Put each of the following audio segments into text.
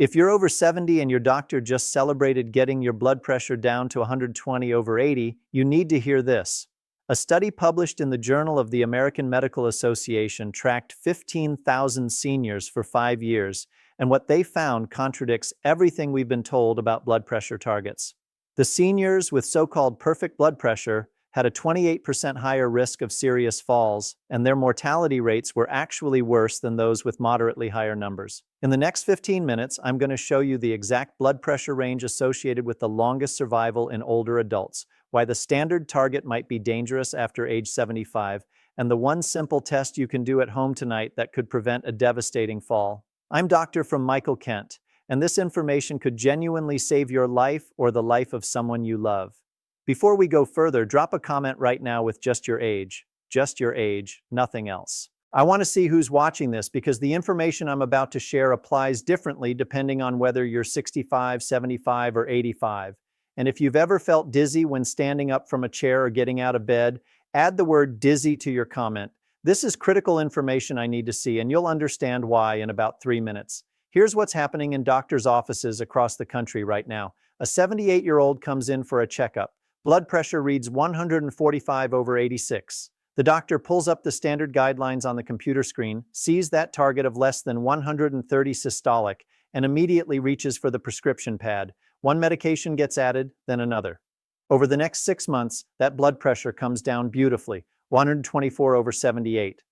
If you're over 70 and your doctor just celebrated getting your blood pressure down to 120/80, you need to hear this. A study published in the Journal of the American Medical Association tracked 15,000 seniors for 5 years, and what they found contradicts everything we've been told about blood pressure targets. The seniors with so-called perfect blood pressure had a 28% higher risk of serious falls, and their mortality rates were actually worse than those with moderately higher numbers. In the next 15 minutes, I'm going to show you the exact blood pressure range associated with the longest survival in older adults, why the standard target might be dangerous after age 75, and the one simple test you can do at home tonight that could prevent a devastating fall. I'm Dr. from Michael Kent, and this information could genuinely save your life or the life of someone you love. Before we go further, drop a comment right now with just your age, nothing else. I want to see who's watching this because the information I'm about to share applies differently depending on whether you're 65, 75, or 85. And if you've ever felt dizzy when standing up from a chair or getting out of bed, add the word dizzy to your comment. This is critical information I need to see, and you'll understand why in about 3 minutes. Here's what's happening in doctors' offices across the country right now. A 78-year-old comes in for a checkup. Blood pressure reads 145/86. The doctor pulls up the standard guidelines on the computer screen, sees that target of less than 130 systolic, and immediately reaches for the prescription pad. One medication gets added, then another. Over the next 6 months, that blood pressure comes down beautifully, 124/78.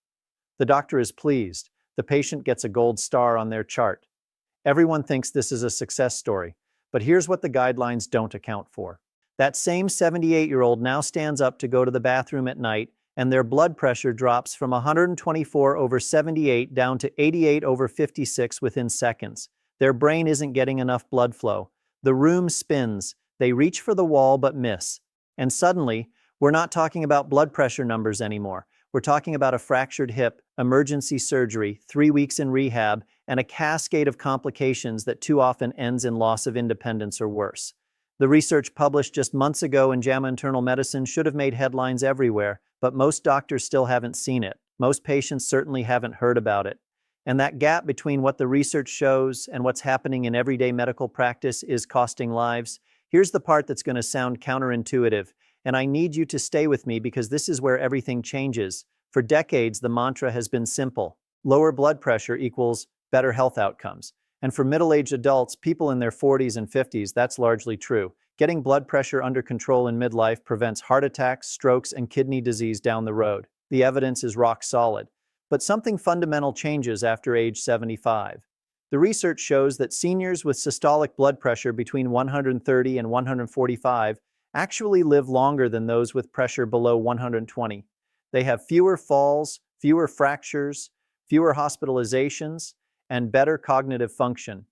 The doctor is pleased. The patient gets a gold star on their chart. Everyone thinks this is a success story, but here's what the guidelines don't account for. That same 78-year-old now stands up to go to the bathroom at night, and their blood pressure drops from 124/78 down to 88/56 within seconds. Their brain isn't getting enough blood flow. The room spins. They reach for the wall but miss. And suddenly, we're not talking about blood pressure numbers anymore. We're talking about a fractured hip, emergency surgery, 3 weeks in rehab, and a cascade of complications that too often ends in loss of independence or worse. The research published just months ago in JAMA Internal Medicine should have made headlines everywhere, but most doctors still haven't seen it. Most patients certainly haven't heard about it. And that gap between what the research shows and what's happening in everyday medical practice is costing lives. Here's the part that's going to sound counterintuitive, and I need you to stay with me because this is where everything changes. For decades, the mantra has been simple. Lower blood pressure equals better health outcomes. And for middle-aged adults, people in their 40s and 50s, that's largely true. Getting blood pressure under control in midlife prevents heart attacks, strokes, and kidney disease down the road. The evidence is rock solid. But something fundamental changes after age 75. The research shows that seniors with systolic blood pressure between 130 and 145 actually live longer than those with pressure below 120. They have fewer falls, fewer fractures, fewer hospitalizations, and better cognitive function.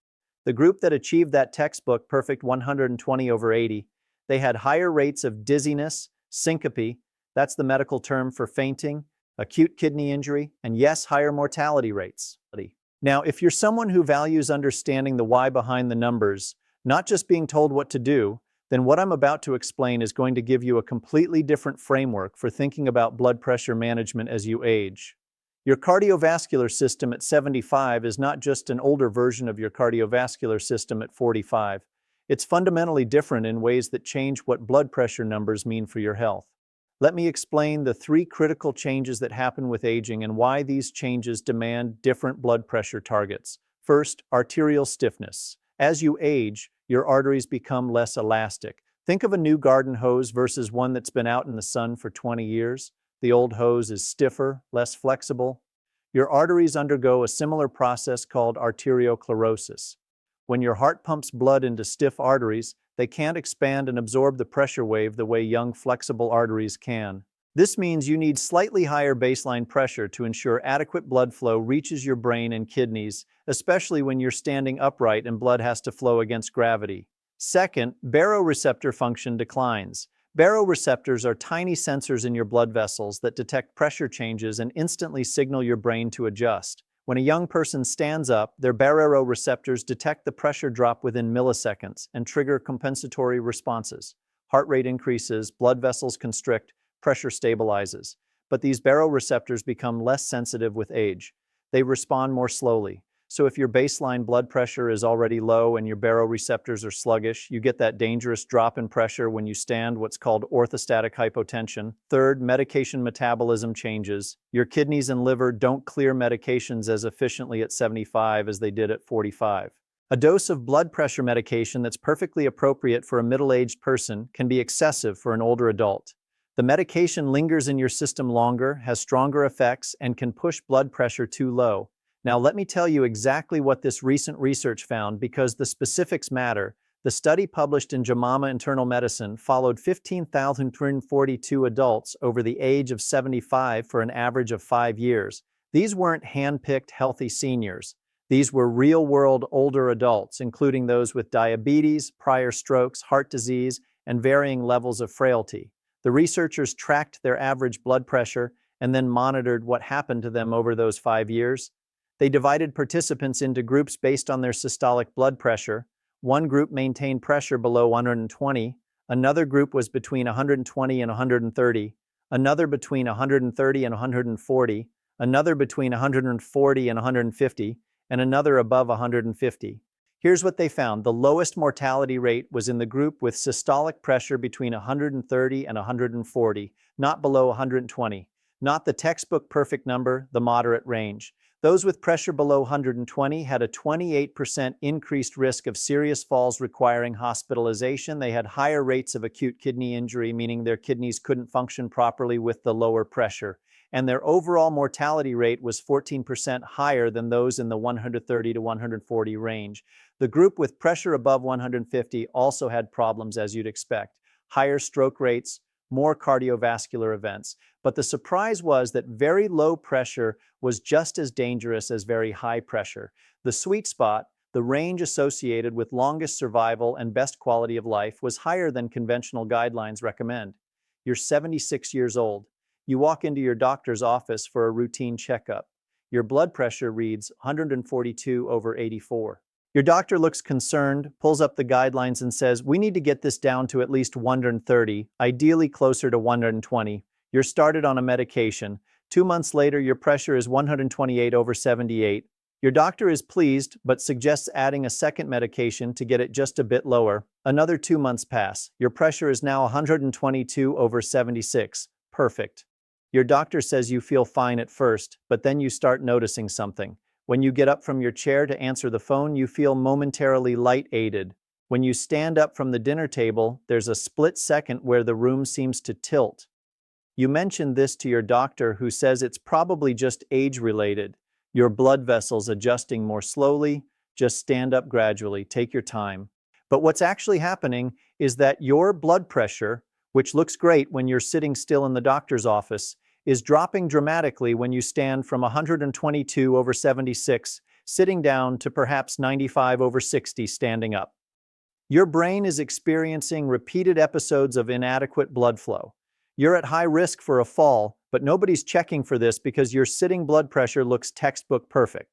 The group that achieved that textbook perfect 120/80, they had higher rates of dizziness, syncope, that's the medical term for fainting, acute kidney injury, and yes, higher mortality rates. Now, if you're someone who values understanding the why behind the numbers, not just being told what to do, then what I'm about to explain is going to give you a completely different framework for thinking about blood pressure management as you age. Your cardiovascular system at 75 is not just an older version of your cardiovascular system at 45. It's fundamentally different in ways that change what blood pressure numbers mean for your health. Let me explain the 3 critical changes that happen with aging and why these changes demand different blood pressure targets. First, arterial stiffness. As you age, your arteries become less elastic. Think of a new garden hose versus one that's been out in the sun for 20 years. The old hose is stiffer, less flexible. Your arteries undergo a similar process called arteriosclerosis. When your heart pumps blood into stiff arteries, they can't expand and absorb the pressure wave the way young, flexible arteries can. This means you need slightly higher baseline pressure to ensure adequate blood flow reaches your brain and kidneys, especially when you're standing upright and blood has to flow against gravity. Second, baroreceptor function declines. Baroreceptors are tiny sensors in your blood vessels that detect pressure changes and instantly signal your brain to adjust. When a young person stands up, their baroreceptors detect the pressure drop within milliseconds and trigger compensatory responses. Heart rate increases, blood vessels constrict, pressure stabilizes. But these baroreceptors become less sensitive with age. They respond more slowly. So if your baseline blood pressure is already low and your baroreceptors are sluggish, you get that dangerous drop in pressure when you stand, what's called orthostatic hypotension. Third, medication metabolism changes. Your kidneys and liver don't clear medications as efficiently at 75 as they did at 45. A dose of blood pressure medication that's perfectly appropriate for a middle-aged person can be excessive for an older adult. The medication lingers in your system longer, has stronger effects, and can push blood pressure too low. Now, let me tell you exactly what this recent research found because the specifics matter. The study published in JAMA Internal Medicine followed 15,342 adults over the age of 75 for an average of 5 years. These weren't hand-picked healthy seniors. These were real-world older adults, including those with diabetes, prior strokes, heart disease, and varying levels of frailty. The researchers tracked their average blood pressure and then monitored what happened to them over those 5 years. They divided participants into groups based on their systolic blood pressure. One group maintained pressure below 120, another group was between 120 and 130, another between 130 and 140, another between 140 and 150, and another above 150. Here's what they found. The lowest mortality rate was in the group with systolic pressure between 130 and 140, not below 120. Not the textbook perfect number, the moderate range. Those with pressure below 120 had a 28% increased risk of serious falls requiring hospitalization. They had higher rates of acute kidney injury, meaning their kidneys couldn't function properly with the lower pressure. And their overall mortality rate was 14% higher than those in the 130 to 140 range. The group with pressure above 150 also had problems, as you'd expect. Higher stroke rates, more cardiovascular events. But the surprise was that very low pressure was just as dangerous as very high pressure. The sweet spot, the range associated with longest survival and best quality of life, was higher than conventional guidelines recommend. You're 76 years old. You walk into your doctor's office for a routine checkup. Your blood pressure reads 142/84. Your doctor looks concerned, pulls up the guidelines and says, "We need to get this down to at least 130, ideally closer to 120. You're started on a medication. 2 months later, your pressure is 128/78. Your doctor is pleased, but suggests adding a second medication to get it just a bit lower. Another 2 months pass. Your pressure is now 122/76. Perfect. Your doctor says you feel fine at first, but then you start noticing something. When you get up from your chair to answer the phone, you feel momentarily light-aided. When you stand up from the dinner table, there's a split second where the room seems to tilt. You mention this to your doctor, who says it's probably just age-related. Your blood vessels adjusting more slowly. Just stand up gradually, take your time. But what's actually happening is that your blood pressure, which looks great when you're sitting still in the doctor's office, is dropping dramatically when you stand from 122/76 sitting down to perhaps 95/60 standing up. Your brain is experiencing repeated episodes of inadequate blood flow. You're at high risk for a fall, but nobody's checking for this because your sitting blood pressure looks textbook perfect.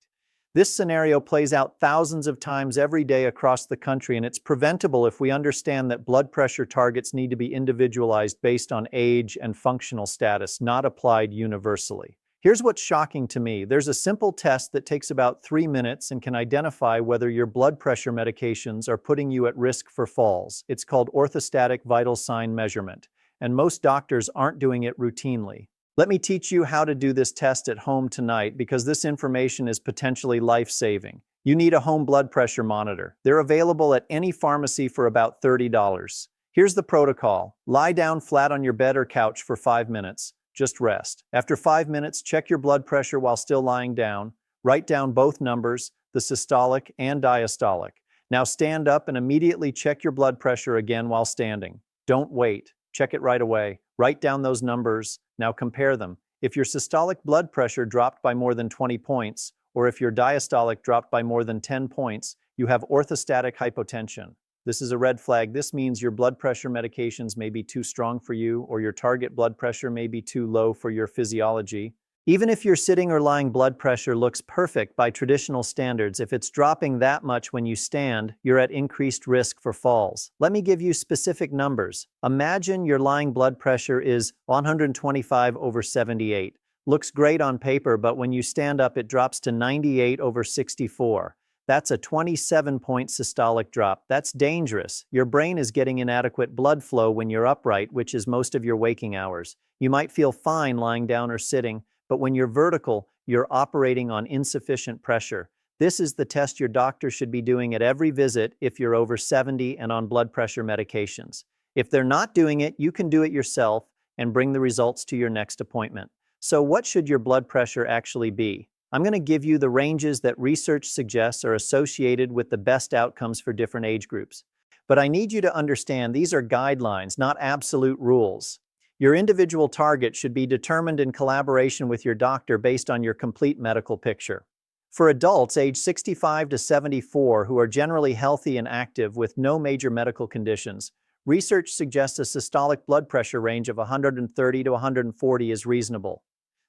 This scenario plays out thousands of times every day across the country, and it's preventable if we understand that blood pressure targets need to be individualized based on age and functional status, not applied universally. Here's what's shocking to me. There's a simple test that takes about 3 minutes and can identify whether your blood pressure medications are putting you at risk for falls. It's called orthostatic vital sign measurement, and most doctors aren't doing it routinely. Let me teach you how to do this test at home tonight because this information is potentially life-saving. You need a home blood pressure monitor. They're available at any pharmacy for about $30. Here's the protocol. Lie down flat on your bed or couch for 5 minutes. Just rest. After 5 minutes, check your blood pressure while still lying down. Write down both numbers, the systolic and diastolic. Now stand up and immediately check your blood pressure again while standing. Don't wait. Check it right away. Write down those numbers. Now compare them. If your systolic blood pressure dropped by more than 20 points, or if your diastolic dropped by more than 10 points, you have orthostatic hypotension. This is a red flag. This means your blood pressure medications may be too strong for you, or your target blood pressure may be too low for your physiology. Even if your sitting or lying blood pressure looks perfect by traditional standards, if it's dropping that much when you stand, you're at increased risk for falls. Let me give you specific numbers. Imagine your lying blood pressure is 125/78. Looks great on paper, but when you stand up, it drops to 98/64. That's a 27-point systolic drop. That's dangerous. Your brain is getting inadequate blood flow when you're upright, which is most of your waking hours. You might feel fine lying down or sitting, but when you're vertical, you're operating on insufficient pressure. This is the test your doctor should be doing at every visit if you're over 70 and on blood pressure medications. If they're not doing it, you can do it yourself and bring the results to your next appointment. So what should your blood pressure actually be? I'm going to give you the ranges that research suggests are associated with the best outcomes for different age groups. But I need you to understand these are guidelines, not absolute rules. Your individual target should be determined in collaboration with your doctor based on your complete medical picture. For adults age 65 to 74 who are generally healthy and active with no major medical conditions, research suggests a systolic blood pressure range of 130 to 140 is reasonable.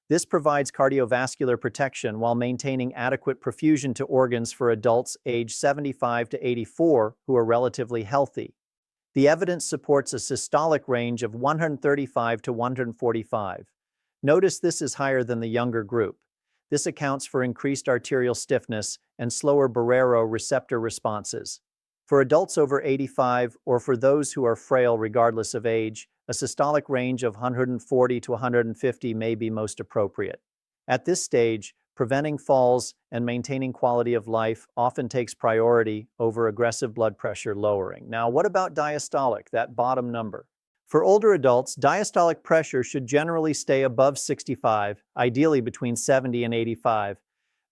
This provides cardiovascular protection while maintaining adequate perfusion to organs for adults aged 75 to 84 who are relatively healthy. The evidence supports a systolic range of 135 to 145. Notice this is higher than the younger group. This accounts for increased arterial stiffness and slower baroreceptor responses. For adults over 85 or for those who are frail regardless of age, a systolic range of 140 to 150 may be most appropriate. At this stage, preventing falls and maintaining quality of life often takes priority over aggressive blood pressure lowering. Now, what about diastolic, that bottom number? For older adults, diastolic pressure should generally stay above 65, ideally between 70 and 85.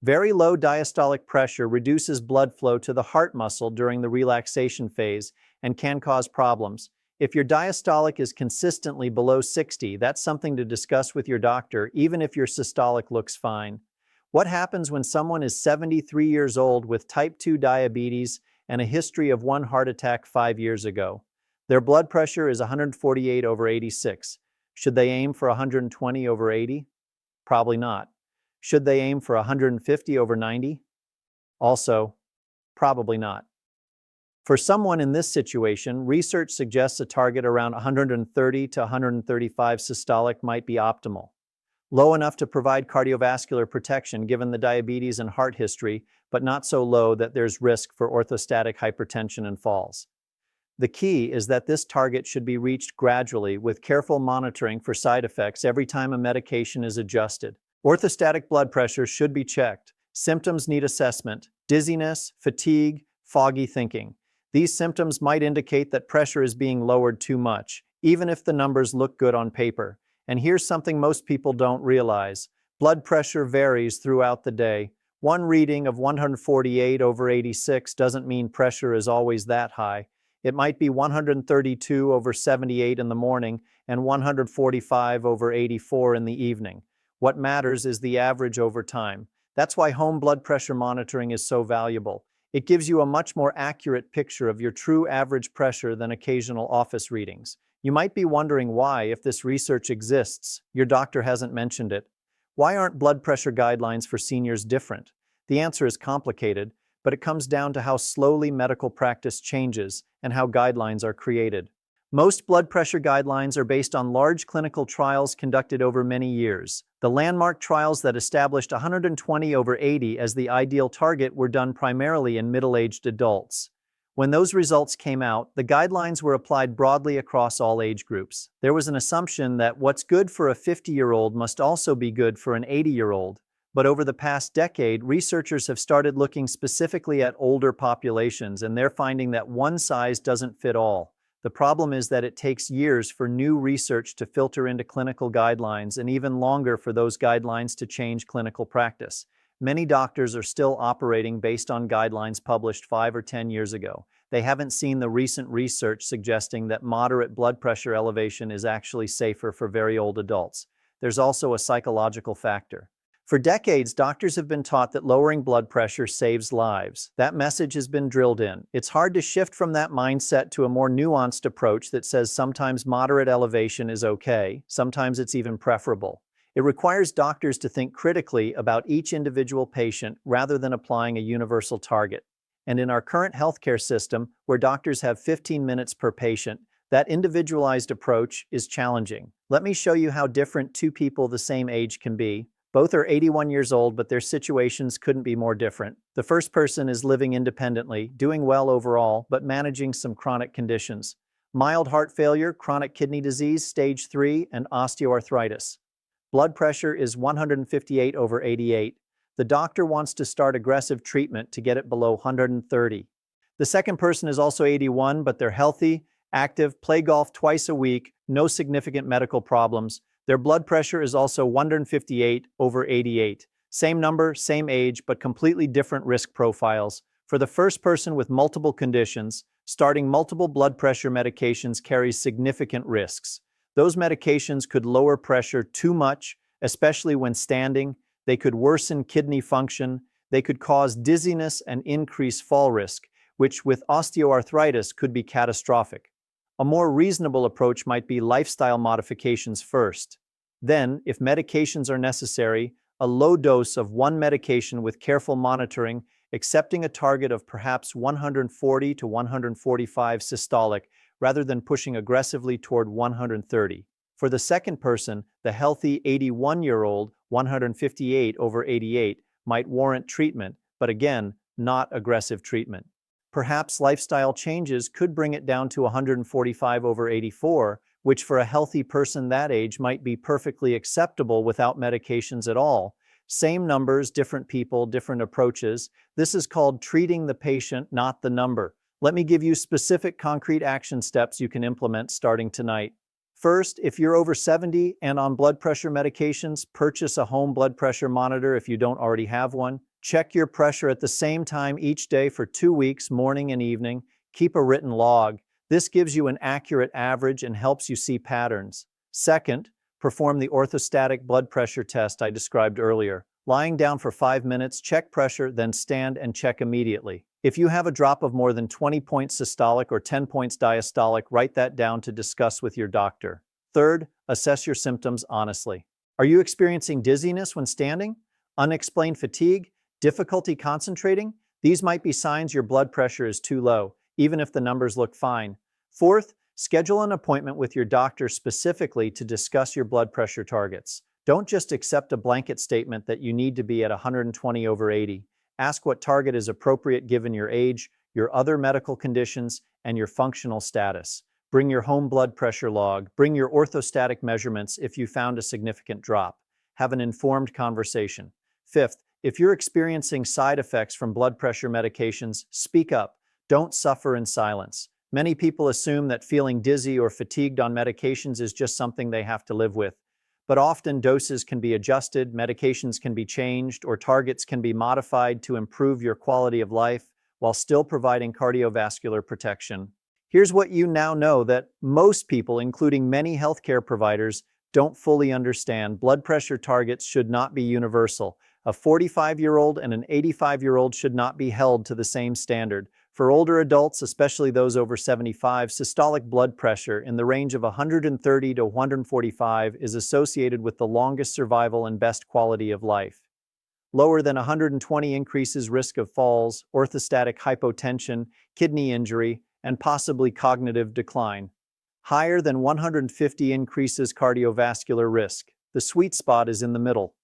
Very low diastolic pressure reduces blood flow to the heart muscle during the relaxation phase and can cause problems. If your diastolic is consistently below 60, that's something to discuss with your doctor, even if your systolic looks fine. What happens when someone is 73 years old with type 2 diabetes and a history of one heart attack 5 years ago? Their blood pressure is 148/86. Should they aim for 120/80? Probably not. Should they aim for 150/90? Also, probably not. For someone in this situation, research suggests a target around 130 to 135 systolic might be optimal. Low enough to provide cardiovascular protection given the diabetes and heart history, but not so low that there's risk for orthostatic hypertension and falls. The key is that this target should be reached gradually with careful monitoring for side effects every time a medication is adjusted. Orthostatic blood pressure should be checked. Symptoms need assessment: dizziness, fatigue, foggy thinking. These symptoms might indicate that pressure is being lowered too much, even if the numbers look good on paper. And here's something most people don't realize. Blood pressure varies throughout the day. One reading of 148/86 doesn't mean pressure is always that high. It might be 132/78 in the morning and 145/84 in the evening. What matters is the average over time. That's why home blood pressure monitoring is so valuable. It gives you a much more accurate picture of your true average pressure than occasional office readings. You might be wondering why, if this research exists, your doctor hasn't mentioned it. Why aren't blood pressure guidelines for seniors different? The answer is complicated, but it comes down to how slowly medical practice changes and how guidelines are created. Most blood pressure guidelines are based on large clinical trials conducted over many years. The landmark trials that established 120/80 as the ideal target were done primarily in middle-aged adults. When those results came out, the guidelines were applied broadly across all age groups. There was an assumption that what's good for a 50-year-old must also be good for an 80-year-old. But over the past decade, researchers have started looking specifically at older populations, and they're finding that one size doesn't fit all. The problem is that it takes years for new research to filter into clinical guidelines and even longer for those guidelines to change clinical practice. Many doctors are still operating based on guidelines published 5 or 10 years ago. They haven't seen the recent research suggesting that moderate blood pressure elevation is actually safer for very old adults. There's also a psychological factor. For decades, doctors have been taught that lowering blood pressure saves lives. That message has been drilled in. It's hard to shift from that mindset to a more nuanced approach that says sometimes moderate elevation is okay, sometimes it's even preferable. It requires doctors to think critically about each individual patient rather than applying a universal target. And in our current healthcare system, where doctors have 15 minutes per patient, That individualized approach is challenging. Let me show you how different two people the same age can be. Both are 81 years old, but their situations couldn't be more different. The first person is living independently, doing well overall, but managing some chronic conditions. Mild heart failure, chronic kidney disease, stage 3, and osteoarthritis. Blood pressure is 158/88. The doctor wants to start aggressive treatment to get it below 130. The second person is also 81, but they're healthy, active, play golf twice a week, no significant medical problems. Their blood pressure is also 158/88. Same number, same age, but completely different risk profiles. For the first person with multiple conditions, starting multiple blood pressure medications carries significant risks. Those medications could lower pressure too much, especially when standing. They could worsen kidney function. They could cause dizziness and increase fall risk, which with osteoarthritis could be catastrophic. A more reasonable approach might be lifestyle modifications first. Then, if medications are necessary, a low dose of one medication with careful monitoring, accepting a target of perhaps 140 to 145 systolic, rather than pushing aggressively toward 130. For the second person, the healthy 81-year-old 158/88 might warrant treatment, but again, not aggressive treatment. Perhaps lifestyle changes could bring it down to 145/84, which for a healthy person that age might be perfectly acceptable without medications at all. Same numbers, different people, different approaches. This is called treating the patient, not the number. Let me give you specific concrete action steps you can implement starting tonight. First, if you're over 70 and on blood pressure medications, purchase a home blood pressure monitor if you don't already have one. Check your pressure at the same time each day for 2 weeks, morning and evening. Keep a written log. This gives you an accurate average and helps you see patterns. Second, perform the orthostatic blood pressure test I described earlier. Lying down for 5 minutes, check pressure, then stand and check immediately. If you have a drop of more than 20 points systolic or 10 points diastolic, write that down to discuss with your doctor. Third, assess your symptoms honestly. Are you experiencing dizziness when standing? Unexplained fatigue? Difficulty concentrating? These might be signs your blood pressure is too low, even if the numbers look fine. Fourth, schedule an appointment with your doctor specifically to discuss your blood pressure targets. Don't just accept a blanket statement that you need to be at 120/80. Ask what target is appropriate given your age, your other medical conditions, and your functional status. Bring your home blood pressure log. Bring your orthostatic measurements if you found a significant drop. Have an informed conversation. Fifth, if you're experiencing side effects from blood pressure medications, speak up. Don't suffer in silence. Many people assume that feeling dizzy or fatigued on medications is just something they have to live with. But often doses can be adjusted, medications can be changed, or targets can be modified to improve your quality of life while still providing cardiovascular protection. Here's what you now know that most people, including many healthcare providers, don't fully understand. Blood pressure targets should not be universal. A 45-year-old and an 85-year-old should not be held to the same standard. For older adults, especially those over 75, systolic blood pressure in the range of 130 to 145 is associated with the longest survival and best quality of life. Lower than 120 increases risk of falls, orthostatic hypotension, kidney injury, and possibly cognitive decline. Higher than 150 increases cardiovascular risk. The sweet spot is in the middle.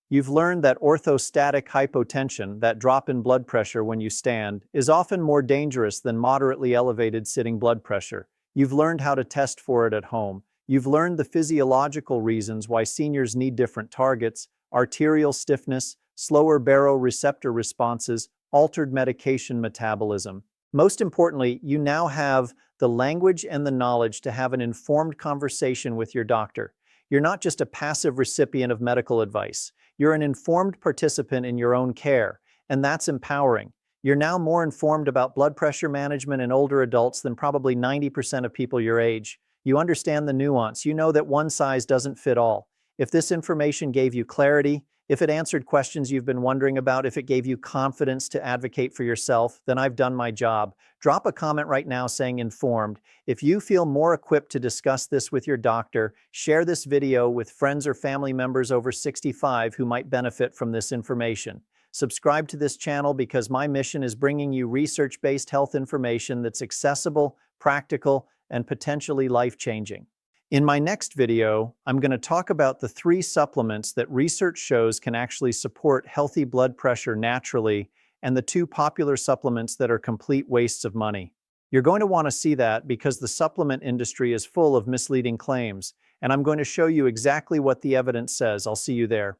You've learned that orthostatic hypotension, that drop in blood pressure when you stand, is often more dangerous than moderately elevated sitting blood pressure. You've learned how to test for it at home. You've learned the physiological reasons why seniors need different targets: arterial stiffness, slower baroreceptor responses, altered medication metabolism. Most importantly, you now have the language and the knowledge to have an informed conversation with your doctor. You're not just a passive recipient of medical advice. You're an informed participant in your own care, and that's empowering. You're now more informed about blood pressure management in older adults than probably 90% of people your age. You understand the nuance. You know that one size doesn't fit all. If this information gave you clarity, if it answered questions you've been wondering about, if it gave you confidence to advocate for yourself, then I've done my job. Drop a comment right now saying informed. If you feel more equipped to discuss this with your doctor, share this video with friends or family members over 65 who might benefit from this information. Subscribe to this channel because my mission is bringing you research-based health information that's accessible, practical, and potentially life-changing. In my next video, I'm going to talk about the 3 supplements that research shows can actually support healthy blood pressure naturally, and the 2 popular supplements that are complete wastes of money. You're going to want to see that because the supplement industry is full of misleading claims, and I'm going to show you exactly what the evidence says. I'll see you there.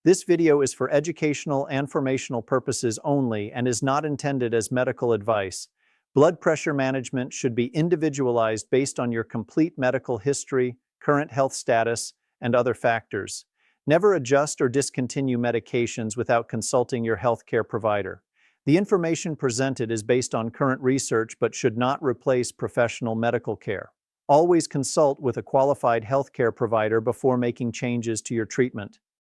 This video is for educational and informational purposes only and is not intended as medical advice. Blood pressure management should be individualized based on your complete medical history, current health status, and other factors. Never adjust or discontinue medications without consulting your healthcare provider. The information presented is based on current research but should not replace professional medical care. Always consult with a qualified healthcare provider before making changes to your treatment.